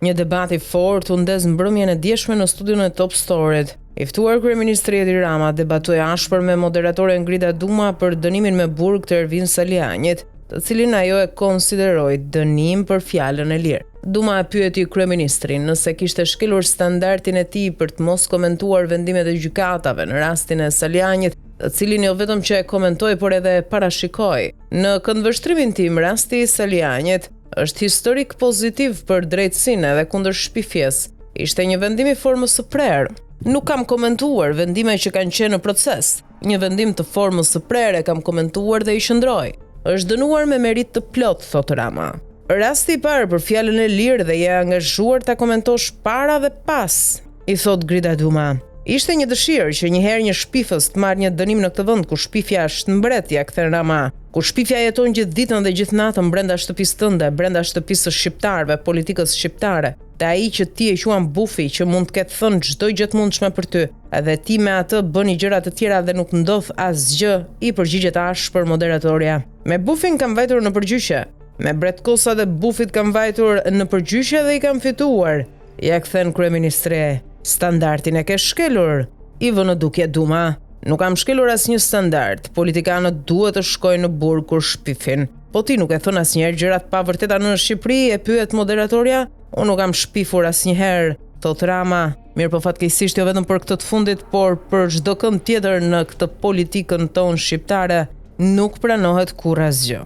Një debat i fortë u ndez mbrëmjen e djeshme në studion e Top Story-t. I ftuar kryeministri Edi Rama debatoi ashpër me moderatoren Grida Duma për dënimin me burg të Ervin Salianit, të cilin ajo e konsideroi dënim për fjalën e lirë. Duma e pyeti kryeministrin nëse kishte shkelur standardin e tij për të mos komentuar vendimet e gjykatave në rastin e Salianit, të cilin jo vetëm që e komentoi por edhe e parashikoi. Në këndvështrimin tim, rasti i Salianit është historik pozitiv për drejtësinë edhe kundër shpifjes. Ishte një vendim i formës së prerë. Nuk kam komentuar vendime që kanë qenë në proces. Një vendim të formës së prerë kam komentuar dhe i shndroj. Është dënuar me merit të plot, thot Rama. Rasti i parë për fjalën e lirë dhe je angazhuar ta komentosh para dhe pas, i thot Grida Duma. Ishte një dëshirë që njëherë një shpifës të marrë një dënim në këtë vend ku shpifja është mbretja, kthen Rama, ku shpifja jeton gjithë ditën dhe gjithë natën brenda shtëpisë tënde, brenda shtëpisë së shqiptarëve, politikës shqiptare. Te ai që ti e quan bufi, që mund të ketë thënë çdo gjë të mundshme për ty, edhe ti me atë bëni gjëra të tjera dhe nuk ndodh asgjë, i përgjigjet ashpër moderatorja. Me bufin kam vajtur në përgjyshe. Me Bretkosa dhe bufit kam vajtur në përgjyshe dhe i kam fituar. Ja kthen kryeministri. Standardin e ke shkelur, i vë në dukje Duma. Nuk kam shkelur asnjë standard. Politikanët duhet të shkojnë në burg kur shpifin. Po ti nuk e thon asnjëherë gjërat pa vërteta në Shqipëri, e pyet moderatorja. Unë nuk kam shpifur asnjëherë, thot Rama. Mirë po fatkeqësisht jo vetëm për këtë të fundit, por për çdo kënd tjetër në këtë politikën tonë shqiptare nuk pranohet kurrë asgjë.